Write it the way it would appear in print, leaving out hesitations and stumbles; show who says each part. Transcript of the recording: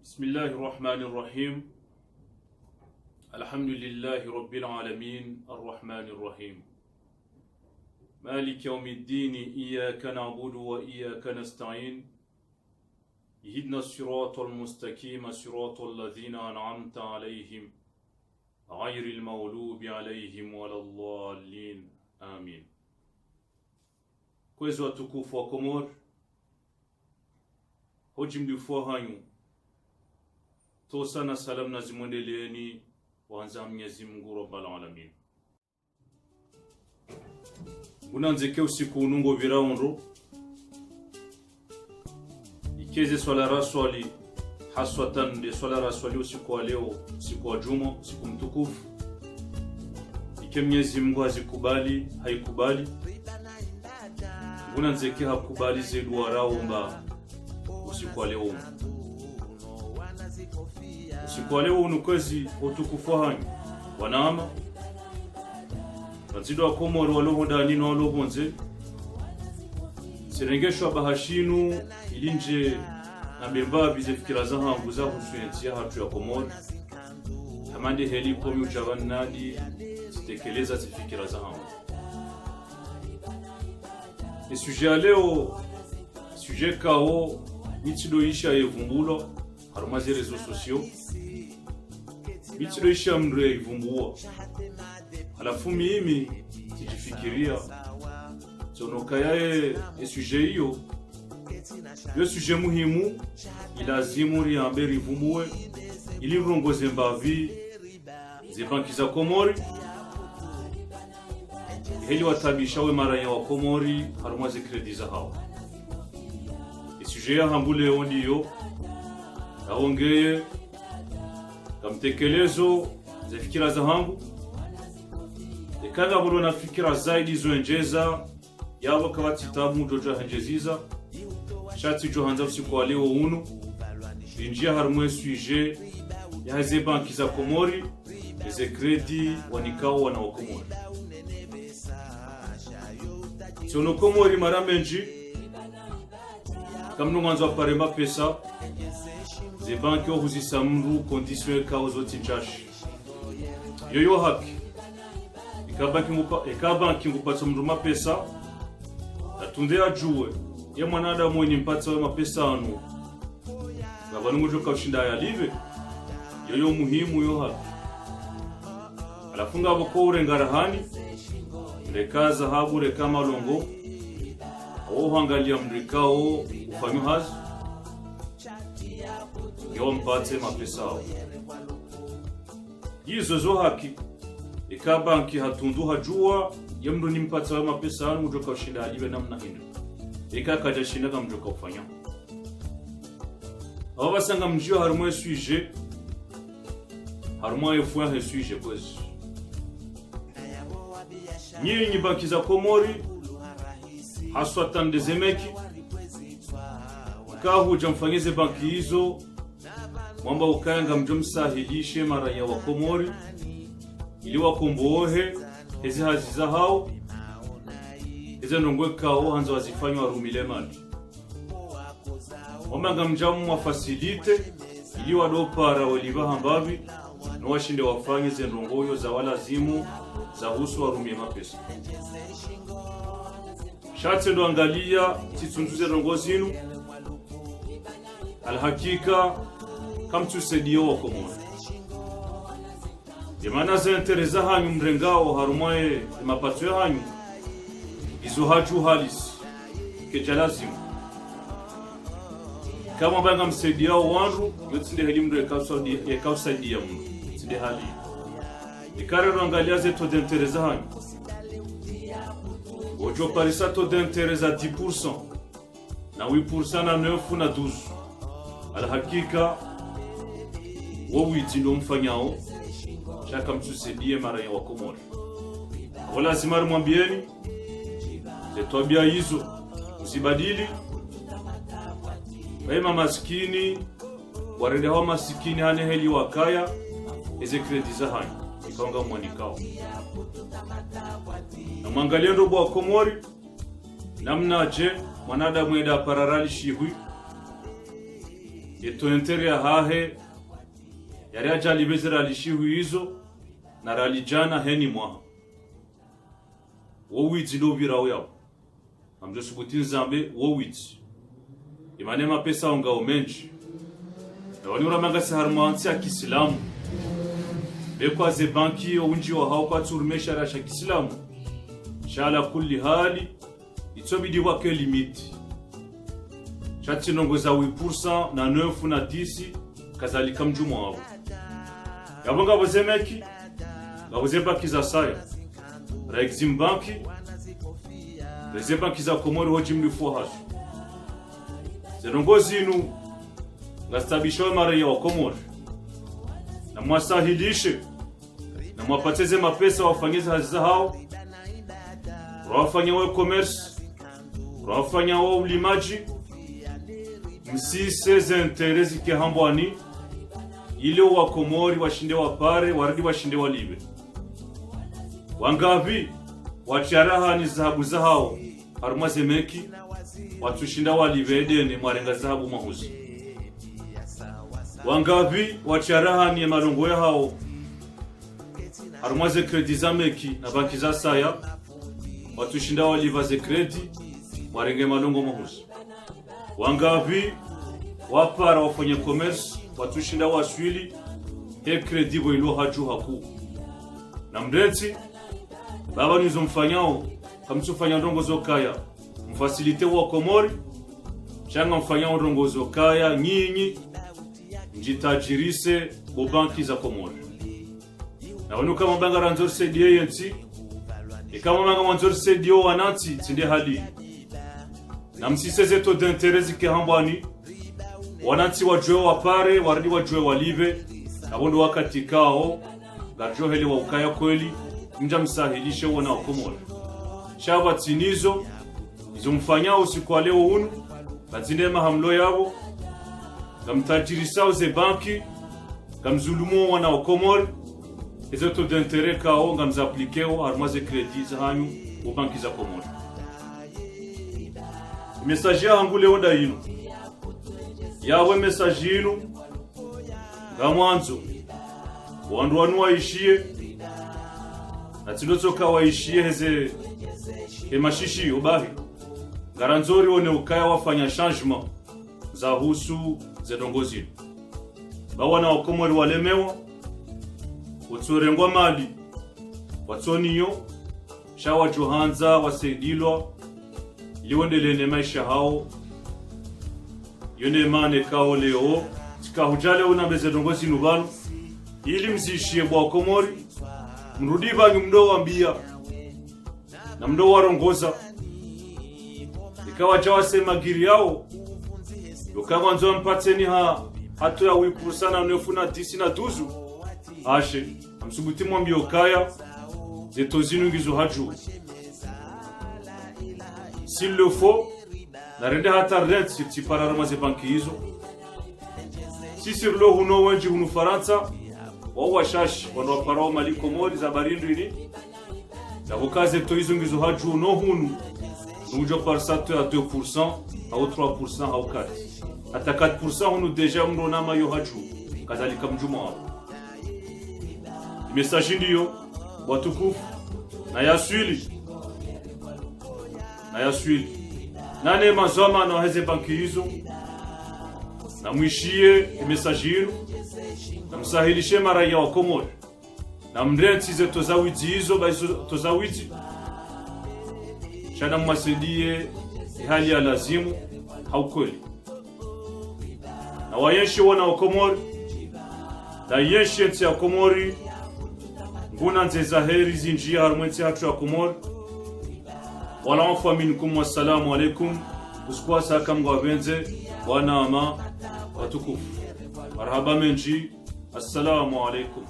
Speaker 1: بسم الله الرحمن الرحيم. الحمد لله رب العالمين الرحمن الرحيم مالك يوم الدين إياك نعبد وإياك نستعين اهدنا الصراط المستقيم صراط الذين أنعمت عليهم غير المغضوب عليهم ولا الضالين آمين. Kwezi watukufu wa Komor, hoji mlifua hanyu tosa na salam na zimwendeleeni wanza Mwenyezi Mungu Rabbal Alamin. Unanzeke usiku unungo viraundo ikeze swala raswali haswatan de swala raswali usiku wa leo, usiku wa Juma, usiku mtukufu. Ike Mwenyezi Mungu azikubali haikubali, unanzeke hakubali zedu waraomba usiku wa leo. Usiku wa leo unukwezi utukufu hanyu wanaama wazido wa Komor waloho ndani na waloho nze serengeshwa bahashinu ilinje na bemba bize fikira za hangu za kusuyentia hatu ya Komor hamande helipo miujavan nadi zitekeleza zifikira za hangu. E suje ya leo suje kao mitido isha yevumbulo harumazi rezo sosio mitido isha mre yevumbua halafu mimi tijifikiria zonoka yae suje hiyo yo suje muhimu ilazimu riambe rivumbue ili rongoze mbavi zebanki za Komori heli watabishawe maranya wa Komori harumazi kredi za hawa. Suje ya hambule ondiyo naongeye kamtekelezo za fikira za hangu ekanga bolo na fikira zaidi zoenjeza yabo kawati tabu jojo hanjeziza shati jo hanza usiku wa leo unu injia harumwe suje ya haze banki za Komori eze kredi wanikao wana wa Komori sono Komori maramenji kamno mwanzo aparemba pesa ze banki ohuzisamru kondisyon kao zoti nchashi yoyo haki ikabanki ngupatsa mndu mapesa atunde ajuwe ye mwanada mwenye mpatsa wa mapesa anu gavanu ngujoka ushinda ya live yoyo muhimu yo haki alafunga aboko urengarahani reka zahabu reka malongo ohangalia mrikao ufanyo hazi yo mpate mapesa ao yizo zo haki ikabanki hatundu hajua yemdo ni mpata wa mapesa anu ujoka ushinda aliwe namna hinu kaja shinda kama ujoka ufanya awa basanga mjio harumwe suje harumwe efuya he suje kwezi nyinyi banki za Komori haswa tande zemeki kahu jamfanyize banki hizo mwamba ukanga mjomsahilishe maraya wa Komori ili wakombohe hezi haziza hao hezi nongwe kao hanzo wazifanywa warumile mali mwamba mjamu wafasilite ili wadopara waliva hambavi na washinde wafanye zenrongoyo za walazimu za husu warumie mapesa shatse ndo angalia titsunduze rongozinu alhakika kamtusedio wa Komori yemana za intereza hanyu mrengao harumae mapato ya hanyu izo haju halisi kejalazimu kama banga msaidia wandu yotsinde helimdo yakausadia mundu tsinde hali ikare rangalia zeto de intereza hanyu ojo parisa to de intereza 10% na 8% na 9 na 12 alhakika wowi tindo mfanyao shaka mtusedie maraya wa Komori wala zimari mwambieni zetwabia hizo usibadili wema maskini warende hawa masikini hane heli wakaya eze kredi za hanyu ikaonga mwanikao na mwangalia ndobo wa Komori namna je mwanadamu eda pararali shihui yeto entere ya hahe yari ajali bezera alishihu hizo na ralijana heni mwaha wowizi ndo virao yao amjo subutin zambe wowizi imane mapesa ongao menji na wani uramanga saharmansi ya kisilamu bekwa ze banki unji wa hao kwa turmesha rasha kisilamu shala kulli hali itsobidi wake limiti chati nongoza 8% na 9 na 10 kazalika mjumo wao yabonga bozemeki babuze banki za saya Exim banki les banki za Komori hoji mlifu hasu zenongozi inu ngastabisho mara ya Komori na mwasahilishe na mwapateze mapesa wafanyize hazi hao wafanya wa commerce wafanya wa ulimaji msise interesi ke hambwani ile wa Komori washinde wa pare waridi washinde wa libe wangavi wacharaha ni zahabu zahao harumaze meki watushinda wa libe ni mwarenga zahabu mahuzi wangavi wacharaha ni malongo ya hao harumaze kredi za meki na banki za saya watushinda wa livaze kredi mwarenge malongo mahuzi wangavi wapara wafanye commerce watushinda wa swili he kredi bo ilo haju haku na mdeti baba nizo mfanyao kamsufanya ndongozo kaya mfasilite wa Komori changa mfanyao ndongozo kaya nyinyi njitajirise bo banki za Komori na wanu kama banga ranzor sedie yenti kama banga ranzor sedio wanati tinde hali na msiseze to d'interesi ke hambani wanati wajwe wa pare waridi wajwe walive abondo wakati kao garjo hele wa ukaya kweli mja msahilishe wana wa Komori shaba tinizo izo mfanyao usiku wa leo unu bazinde mahamlo yabo gamtajirisa ze banki gamzulumu wana wa Komori izo to d'intérêt kao gamzaplikeo armaze kredi za hanyu u banki za Komori message yangu leo nda ino yawe message ino gamwanzo wandu wanu waishie na tinotoka waishie heze mashishi ubahi garanzori one ukaya wafanya changement za husu zedongozi bawana wa Komori walemewa utsorengwa mali watsoniyo shawa johanza wasaidilwa iliwendelene maisha hao yone mane kao leo tikahujale una zedongozi nubano ili mzishie bwa Komori mrudi banyu mdo wambia na mdo warongoza ikawa jawa sema giri yao yokawa nzo mpateni hatu ya 8% na 9 na 10 na 12 ashe amsubuti mwambio kaya zeto zinu ngizo haju s'il le faut na rende hata rent si para ramaze banki hizo si sur lo huno wenji hunu Faransa wawa shashi wano parao mali Komori za barindu ini na vokaze to hizo ngizo haju no hunu nujo par sato ya 2% au 3% au 4 hata 4% hunu deja mno nama yo haju kadhalika mjuma wao message ndiyo watukufu na yaswili nane mazoma na heze banki hizo na mwishie message hilo na msahilishe maraia wa Komori na mrenti ze tozawiti hizo baizo tozawiti shana mwasaidie hali ya lazimu haukweli na wayenshi wana wa Komori na yenshi enti ya Komori nguna nze zaheri zinjia harumwensi hatu ya Komori wala wafu aminukum wassalamu alaikum usikuwa saka mga wabenze wana ama watukufu marhaba menji assalamu alaikum